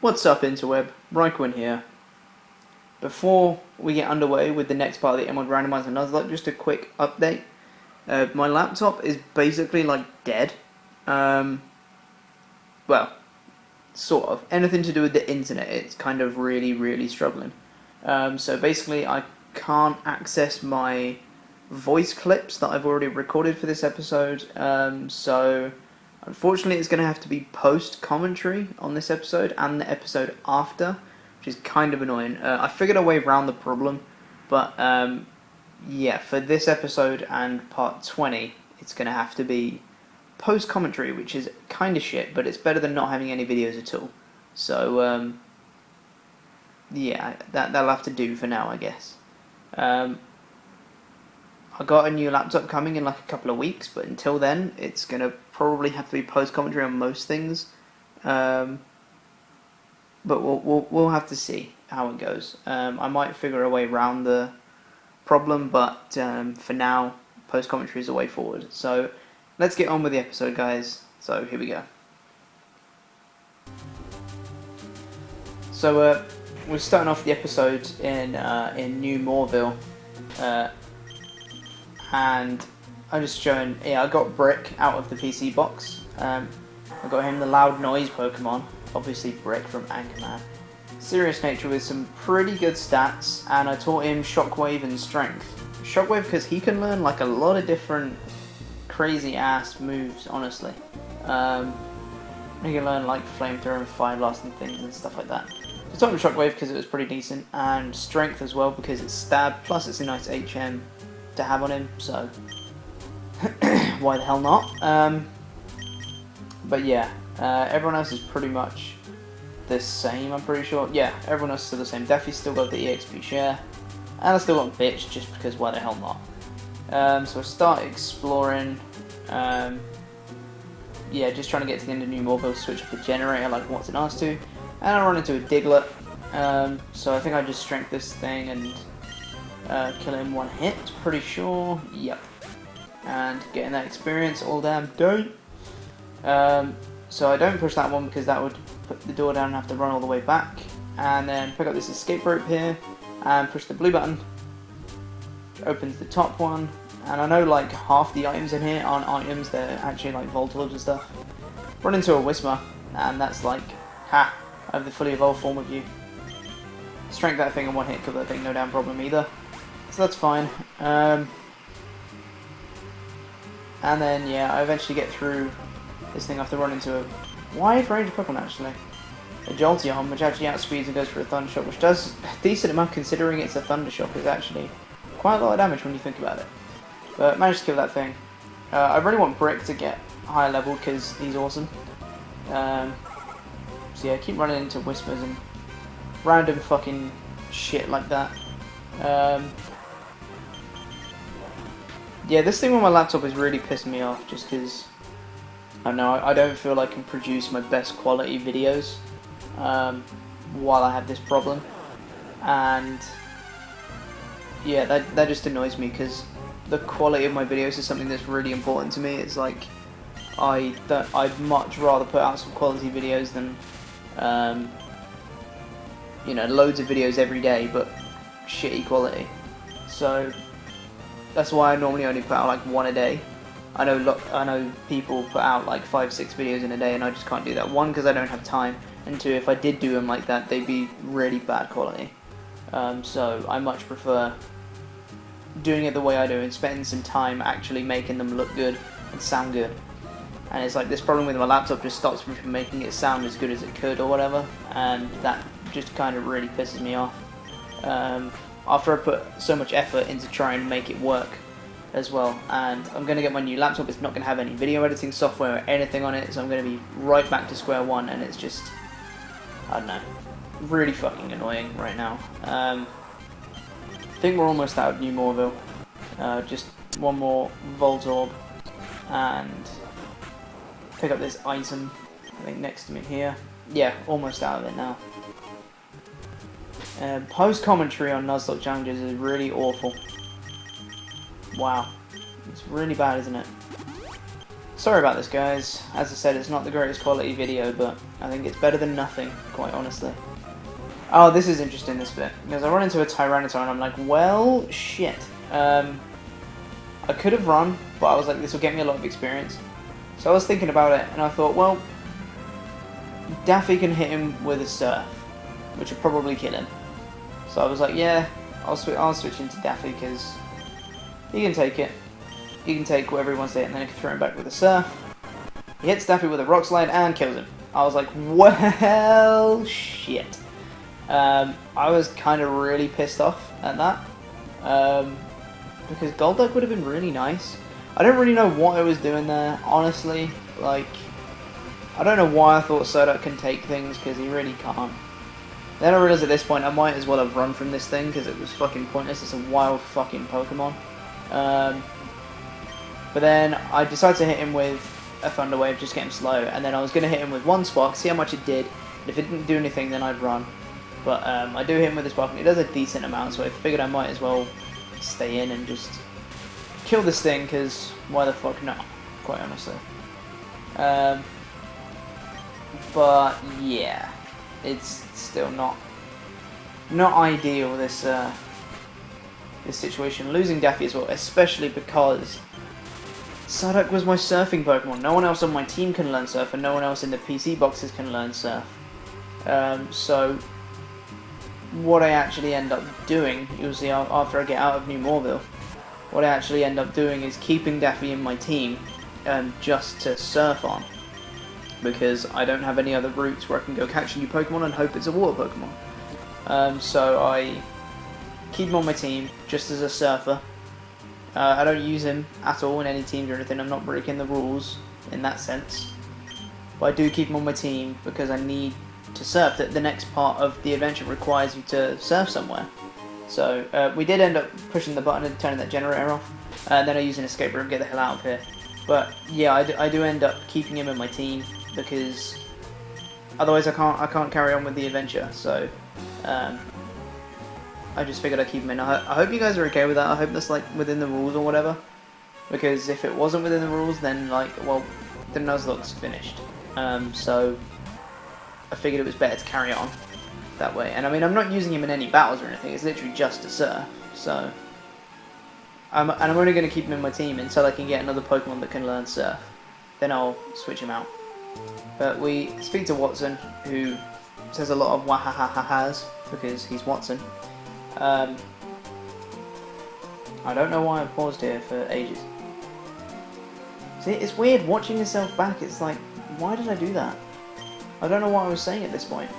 What's up, interweb? Ryquin here. Before we get underway with the next part of the M1 Randomizer Nuzlocke, just a quick update. My laptop is basically like dead. Well, sort of. Anything to do with the internet, it's kind of really struggling. So basically I can't access my voice clips that I've already recorded for this episode. So unfortunately it's going to have to be post-commentary on this episode and the episode after, which is kind of annoying. I figured a way around the problem, but yeah, for this episode and part 20, it's going to have to be post-commentary, which is kind of shit, but it's better than not having any videos at all. So, yeah, that'll have to do for now, I guess. I got a new laptop coming in like a couple of weeks, but until then, it's going to probably have to be post-commentary on most things. But we'll have to see how it goes. I might figure a way around the problem, but for now, post-commentary is the way forward. So let's get on with the episode, guys. So here we go. So we're starting off the episode in New Moorville, and I'm just showing. Yeah, I got Brick out of the PC box. I got him the Loud Noise Pokemon, obviously Brick from Anchorman. Serious nature with some pretty good stats, and I taught him Shockwave and Strength. Shockwave because he can learn like a lot of different crazy ass moves, honestly. He can learn like Flamethrower and Fire Blast and things and stuff like that. I taught him Shockwave because it was pretty decent, and Strength as well because it's stab, plus it's a nice HM to have on him, so why the hell not? But yeah, everyone else is pretty much the same, I'm pretty sure. Yeah, everyone else is still the same. Daffy's still got the EXP share, and I still got Bitch just because why the hell not? So I start exploring, yeah, just trying to get to the end of New Moorville, switch up the generator like what's it asked to, and I run into a Diglett, so I think I just strength this thing and kill it in one hit, pretty sure, yep, and getting that experience all damn day. So I don't push that one because that would put the door down and have to run all the way back, and then pick up this escape rope here and push the blue button, which opens the top one. And I know like half the items in here aren't items, they're actually like Voltorbs and stuff. Run into a Whisper, and that's like, ha, I have the fully evolved form of you. Strength that thing in one hit, kill that thing, no damn problem either. So that's fine. And then yeah, I eventually get through this thing. I have to run into a wide range of Pokemon actually. A Jolteon, which actually outspeeds and goes for a Thunder Shock, which does a decent amount considering it's a Thunder Shock. It's actually quite a lot of damage when you think about it. But managed to kill that thing. I really want Brick to get higher level because he's awesome. So yeah, keep running into Whispers and random fucking shit like that. Yeah, this thing on my laptop is really pissing me off just because I don't know, I don't feel like I can produce my best quality videos while I have this problem, and yeah, that just annoys me because the quality of my videos is something that's really important to me. It's like I'd much rather put out some quality videos than you know, loads of videos every day but shitty quality. So that's why I normally only put out like one a day. I know people put out like 5-6 videos in a day, and I just can't do that. One, because I don't have time, and two, if I did do them like that, they'd be really bad quality. So I much prefer doing it the way I do and spending some time actually making them look good and sound good. And it's like this problem with my laptop just stops me from making it sound as good as it could or whatever, and that just kind of really pisses me off. After I put so much effort into trying to make it work as well, and I'm going to get my new laptop. It's not going to have any video editing software or anything on it, so I'm going to be right back to square one, and it's just, I don't know, really fucking annoying right now. I think we're almost out of New Moorville. Just one more Voltorb and pick up this item, I think next to me here. Yeah, almost out of it now. Post-commentary on Nuzlocke challenges is really awful. Wow, it's really bad, isn't it? Sorry about this, guys. As I said, it's not the greatest quality video, but I think it's better than nothing, quite honestly. Oh, this is interesting, this bit, because I run into a Tyranitar and I'm like, well, shit. I could have run, but I was like, this will get me a lot of experience. So I was thinking about it, and I thought, well, Daffy can hit him with a Surf, which would probably kill him. So I was like, yeah, I'll switch into Daffy, because he can take it. He can take whatever he wants to hit, and then he can throw him back with a Surf. He hits Daffy with a Rock Slide and kills him. I was like, well, shit. I was kind of really pissed off at that. Because Golduck would have been really nice. I don't really know what I was doing there, honestly. Like, I don't know why I thought Psyduck can take things, because he really can't. Then I realized at this point I might as well have run from this thing, because it was fucking pointless. It's a wild fucking Pokemon. But then I decided to hit him with a Thunder Wave, just get him slow, and then I was going to hit him with one Spark, see how much it did, and if it didn't do anything then I'd run. But I do hit him with a Spark, and it does a decent amount, so I figured I might as well stay in and just kill this thing, because why the fuck not, quite honestly. But yeah, it's still not ideal, this this situation. Losing Daffy as well, especially because Psyduck was my surfing Pokemon. No one else on my team can learn Surf, and no one else in the PC boxes can learn Surf. So what I actually end up doing, usually after I get out of New Moorville, what I actually end up doing is keeping Daffy in my team just to surf on, because I don't have any other routes where I can go catch a new Pokemon and hope it's a water Pokemon. So I keep him on my team just as a surfer. I don't use him at all in any teams or anything. I'm not breaking the rules in that sense. But I do keep him on my team because I need to surf. The next part of the adventure requires you to surf somewhere. So we did end up pushing the button and turning that generator off. And then I used an escape route to get the hell out of here. But yeah, I do end up keeping him in my team because otherwise I can't carry on with the adventure. So I just figured I'd keep him in. I hope you guys are okay with that. I hope that's like within the rules or whatever. Because if it wasn't within the rules, then like, well, the Nuzlocke's finished. So I figured it was better to carry on that way. And I mean, I'm not using him in any battles or anything. It's literally just to surf. So I'm only going to keep him in my team until I can get another Pokemon that can learn Surf. Then I'll switch him out. But we speak to Watson, who says a lot of wah-ha-ha-ha-has because he's Watson. I don't know why I paused here for ages. See, it's weird watching yourself back. It's like, why did I do that? I don't know what I was saying at this point.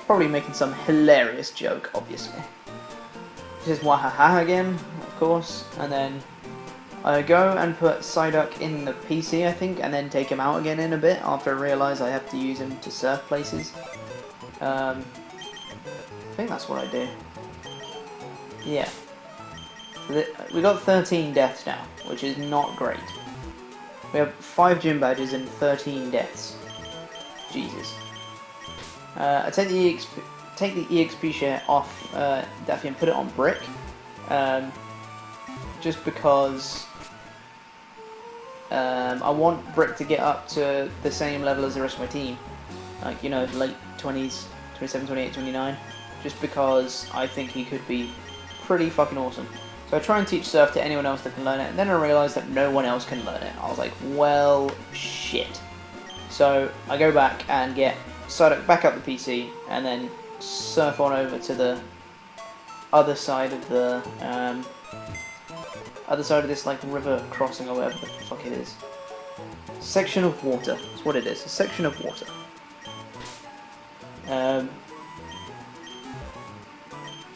Probably making some hilarious joke, obviously. This is wahaha again, of course, and then I go and put Psyduck in the PC, I think, and then take him out again in a bit after I realise I have to use him to surf places. I think that's what I do. Yeah. We got 13 deaths now, which is not great. We have 5 gym badges and 13 deaths. Jesus. I take the EXP share off Daffy and put it on Brick, just because I want Brick to get up to the same level as the rest of my team, like, you know, late 20s, 27, 28, 29, just because I think he could be pretty fucking awesome. So I try and teach Surf to anyone else that can learn it, and then I realised that no one else can learn it. I was like, well, shit. So I go back and get Psyduck back up the PC, and then surf on over to the other side of the this like river crossing or whatever the fuck it is. Section of water. That's what it is. A section of water.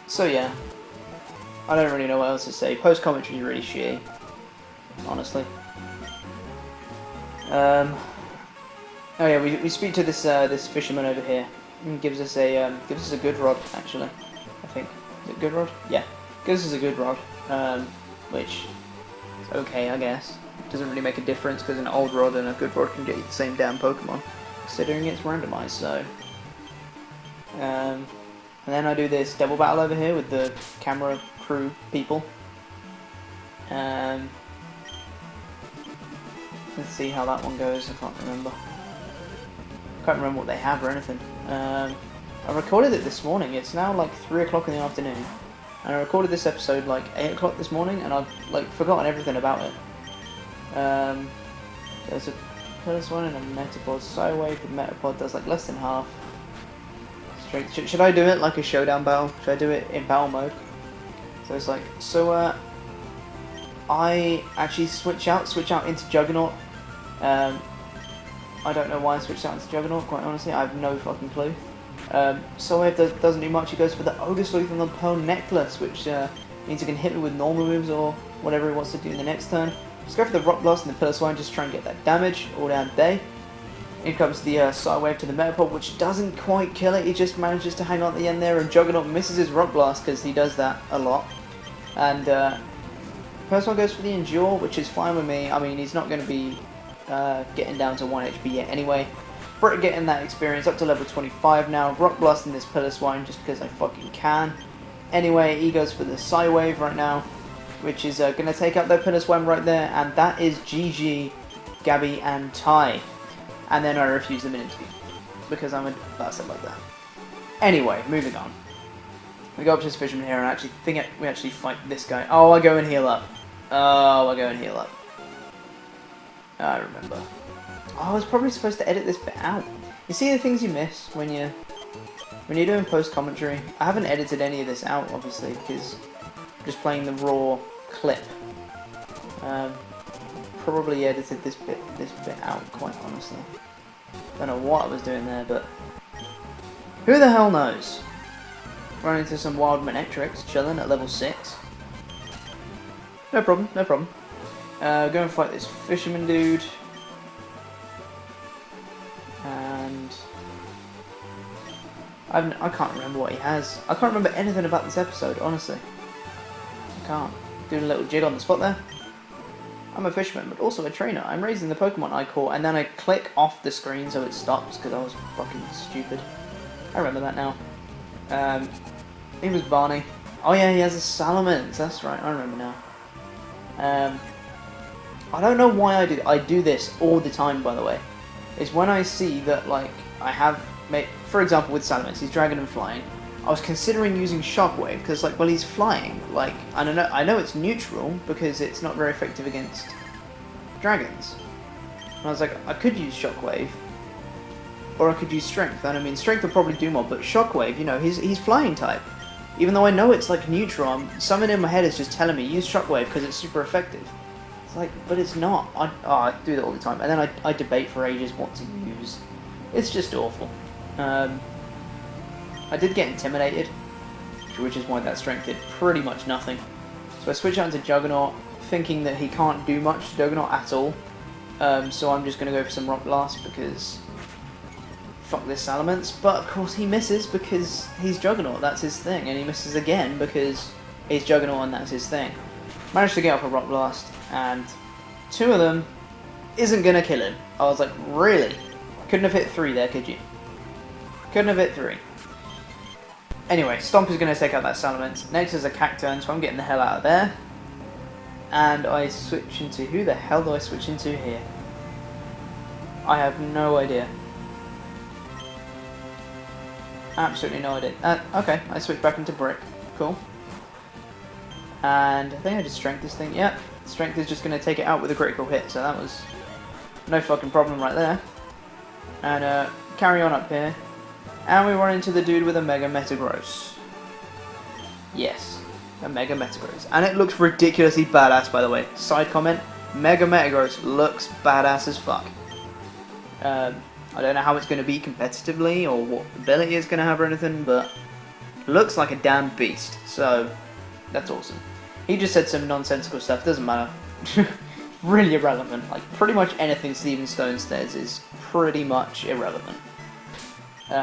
So yeah, I don't really know what else to say. Post commentary is really shitty, honestly. Oh yeah, we speak to this this fisherman over here. He gives us a good rod, actually. I think, is it good rod? Yeah, gives us a good rod, which is okay, I guess. Doesn't really make a difference because an old rod and a good rod can get you the same damn Pokemon, considering it's randomized. So, and then I do this double battle over here with the camera crew people. Let's see how that one goes. I can't remember. Can't remember what they have or anything. I recorded it this morning. It's now like 3 o'clock in the afternoon, and I recorded this episode like 8 o'clock this morning, and I've like forgotten everything about it. There's a first one and a Metapod. Sidewave. The Metapod does like less than half. Strength. Should I do it like a showdown battle? Should I do it in battle mode? So it's like I actually switch out into Juggernaut. I don't know why I switched out into Juggernaut, quite honestly. I have no fucking clue. Sidewave doesn't do much. He goes for the Ogre Sleuth and the Pearl Necklace, which means he can hit me with normal moves or whatever he wants to do in the next turn. Just go for the Rock Blast and the Pillar Swine, just try and get that damage all down day. In comes the Sidewave to the Metapod, which doesn't quite kill it. He just manages to hang on at the end there, and Juggernaut misses his Rock Blast because he does that a lot. And first one goes for the Endure, which is fine with me. I mean, he's not going to be getting down to 1 HP yet anyway. Britt getting that experience up to level 25 now. Rock Blasting this Pillar Swine just because I fucking can. Anyway, he goes for the Sidewave right now, which is going to take out that Pillar Swine right there, and that is GG, Gabby and Ty. And then I refuse them an interview because I'm a bastard like that. Anyway, moving on. We go up to this fisherman here and actually think we actually fight this guy. Oh, I go and heal up. Oh, I go and heal up. I remember. Oh, I was probably supposed to edit this bit out. You see the things you miss when you're doing post commentary. I haven't edited any of this out, obviously, because I'm just playing the raw clip. Probably edited this bit out, quite honestly. Don't know what I was doing there, but who the hell knows? Run into some wild Manectrics, chilling at level 6. No problem, no problem. Go and fight this fisherman dude. And I can't remember what he has. I can't remember anything about this episode, honestly. I can't. Doing a little jig on the spot there. I'm a fisherman, but also a trainer. I'm raising the Pokémon I caught, and then I click off the screen so it stops because I was fucking stupid. I remember that now. He was Barney. Oh yeah, he has a Salamence. That's right, I remember now. I don't know why I do this all the time, by the way. It's when I see that, like, I have made, for example, with Salamence, he's Dragon and Flying. I was considering using Shockwave because, like, well, he's flying. Like, I don't know. I know it's neutral because it's not very effective against dragons. And I was like, I could use Shockwave, or I could use Strength. And I mean, Strength will probably do more, but Shockwave, you know, he's flying type. Even though I know it's like neutral, something in my head is just telling me use Shockwave because it's super effective. It's like, but it's not. I do that all the time, and then I debate for ages what to use. It's just awful. I did get intimidated, which is why that Strength did pretty much nothing. So I switch out into Juggernaut, thinking that he can't do much to Juggernaut at all. So I'm just going to go for some Rock Blast because fuck this Salamence. But of course he misses because he's Juggernaut, that's his thing. And he misses again because he's Juggernaut and that's his thing. Managed to get off a Rock Blast, and 2 of them isn't going to kill him. I was like, really? Couldn't have hit 3 there, could you? Couldn't have hit 3. Anyway, Stomp is going to take out that Salamence. Next is a Cacturn, so I'm getting the hell out of there. And I switch into... Who the hell do I switch into here? I have no idea. Absolutely no idea. Okay, I switch back into Brick. Cool. And I think I just Strength this thing. Yep, Strength is just going to take it out with a critical hit, so that was no fucking problem right there. And carry on up here. And we run into the dude with a Mega Metagross. Yes, a Mega Metagross. And it looks ridiculously badass, by the way. Side comment, Mega Metagross looks badass as fuck. I don't know how it's going to be competitively or what ability it's going to have or anything, but looks like a damn beast. So, that's awesome. He just said some nonsensical stuff, doesn't matter. Really irrelevant. Like, pretty much anything Steven Stone says is pretty much irrelevant. Do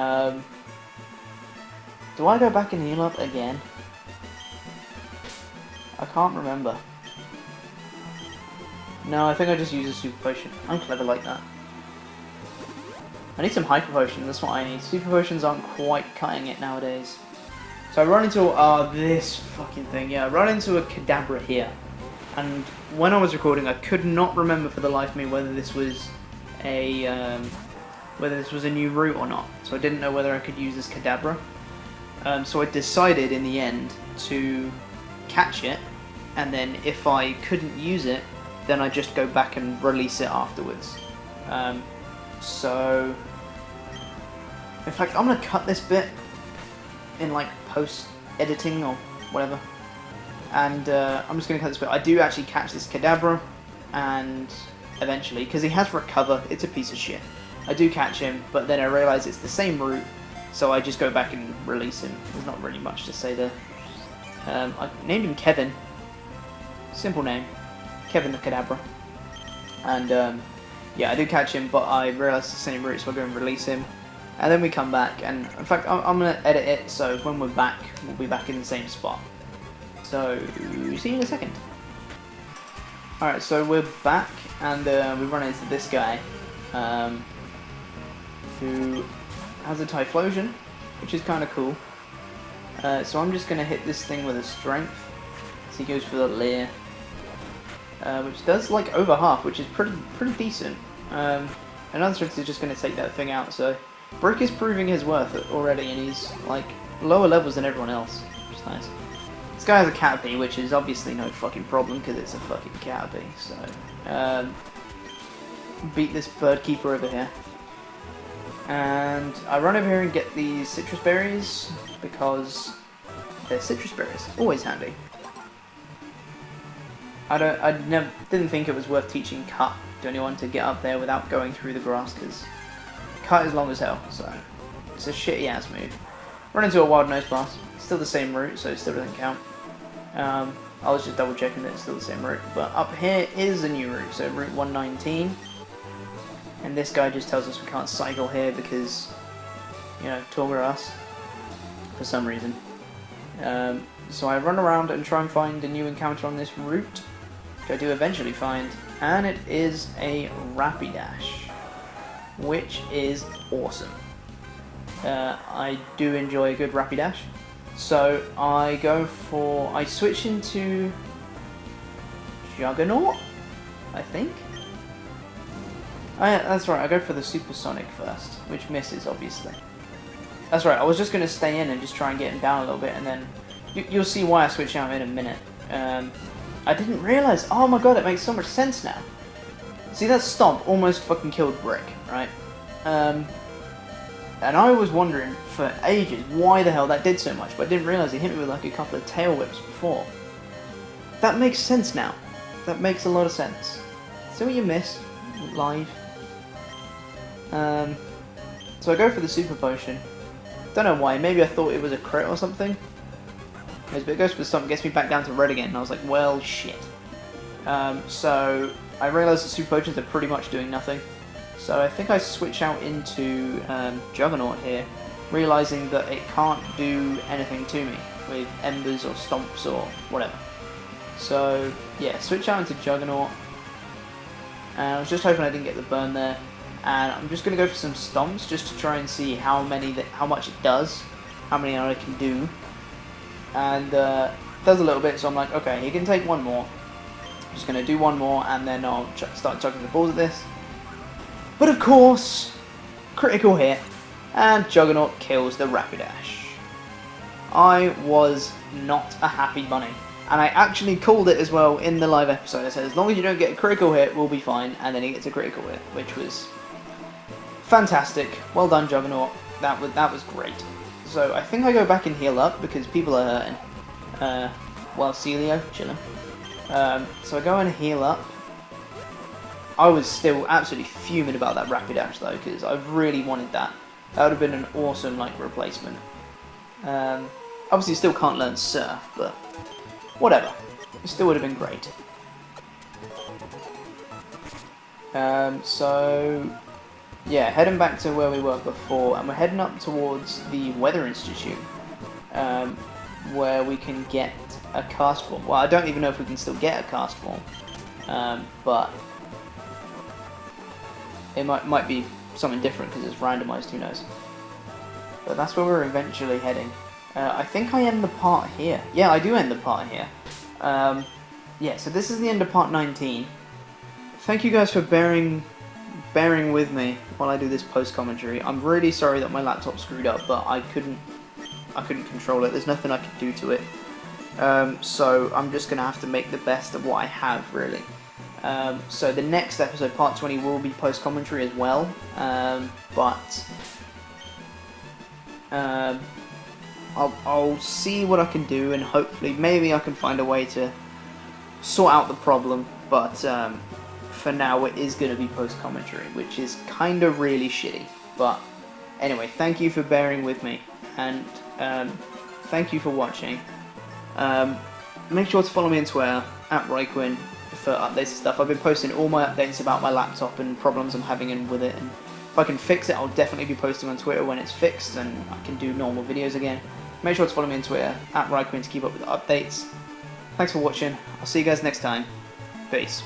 I go back and heal up again? I can't remember. No, I think I just use a Super Potion. I'm clever like that. I need some Hyper Potion, that's what I need. Super Potions aren't quite cutting it nowadays. So I run into, this fucking thing, yeah, I run into a Kadabra here. And when I was recording, I could not remember for the life of me whether this was a new route or not. So I didn't know whether I could use this Kadabra. So I decided in the end to catch it, and then if I couldn't use it, then I just go back and release it afterwards. So, in fact, I'm gonna cut this bit in like post editing or whatever, and I'm just gonna cut this bit. I do actually catch this Kadabra, and eventually, because he has Recover, it's a piece of shit. I do catch him, but then I realise it's the same route, so I just go back and release him. There's not really much to say there. I named him Kevin. Simple name. Kevin the Kadabra. And yeah, I do catch him, but I realise it's the same route, so I go and release him. And then we come back, and in fact, I'm going to edit it, so when we're back, we'll be back in the same spot. So, see you in a second. Alright, so we're back, and we run into this guy, who has a Typhlosion, which is kind of cool. So I'm just going to hit this thing with a Strength. So he goes for the Leer, which does like over half, which is pretty decent. Another Strength is just going to take that thing out, so Brick is proving his worth already, and he's like lower levels than everyone else, which is nice. This guy has a Caterpie, which is obviously no fucking problem because it's a fucking Caterpie. So beat this bird keeper over here, and I run over here and get these citrus berries because they're citrus berries, always handy. I didn't think it was worth teaching Cut to anyone to get up there without going through the grass, because Cut is long as hell, so it's a shitty ass move. Run into a wild nose pass, still the same route, so it still doesn't count. I was just double checking that it's still the same route, but up here is a new route, so route 119. And this guy just tells us we can't cycle here because, you know, tall grass, for some reason. So I run around and try and find a new encounter on this route, which I do eventually find, and it is a Rapidash, which is awesome. I do enjoy a good Rapidash, so I switch into Juggernaut, I think. Oh yeah, that's right, I go for the Supersonic first, which misses, obviously. That's right, I was just going to stay in and just try and get him down a little bit, and then you'll see why I switch out in a minute. I didn't realise, oh my god, it makes so much sense now. See, that Stomp almost fucking killed Brick, right? And I was wondering for ages why the hell that did so much, but I didn't realise he hit me with like a couple of tail whips before. That makes sense now. That makes a lot of sense. See what you missed live? So I go for the Super Potion. Don't know why, maybe I thought it was a crit or something. But it goes for the Stomp, gets me back down to red again, and I was like, well, shit. So I realised the Super Potions are pretty much doing nothing. So I think I switch out into Juggernaut here, realising that it can't do anything to me with Embers or Stomps or whatever. So yeah, switch out into Juggernaut. And I was just hoping I didn't get the burn there. And I'm just going to go for some Stomps just to try and see how much it does, how many I can do. And it does a little bit, so I'm like, okay, he can take one more. I'm just going to do one more, and then I'll start chucking the balls at this. But of course, critical hit, and Juggernaut kills the Rapidash. I was not a happy bunny. And I actually called it as well in the live episode. I said, as long as you don't get a critical hit, we'll be fine. And then he gets a critical hit, which was fantastic. Well done, Juggernaut. That was great. So I think I go back and heal up because people are hurting. While Celio, chilling. So I go and heal up. I was still absolutely fuming about that Rapidash though, because I really wanted that. That would have been an awesome like replacement. Obviously still can't learn Surf, but whatever. It still would have been great. So yeah, heading back to where we were before, and we're heading up towards the Weather Institute, where we can get a cast form. Well, I don't even know if we can still get a cast form, but it might be something different because it's randomized, who knows. But that's where we're eventually heading. I think I end the part here. Yeah, I do end the part here. yeah, so this is the end of part 19. Thank you guys for bearing with me while I do this post commentary. I'm really sorry that my laptop screwed up, but I couldn't control it. There's nothing I could do to it. So I'm just gonna have to make the best of what I have, really. So the next episode, part 20, will be post commentary as well. I'll see what I can do, and hopefully maybe I can find a way to sort out the problem. But for now, it is going to be post commentary, which is kind of really shitty. But anyway, thank you for bearing with me, and thank you for watching. Make sure to follow me on Twitter @Ryquin for updates and stuff. I've been posting all my updates about my laptop and problems I'm having with it, and if I can fix it, I'll definitely be posting on Twitter when it's fixed and I can do normal videos again. Make sure to follow me on Twitter @Ryquin to keep up with the updates. Thanks for watching. I'll see you guys next time. Peace.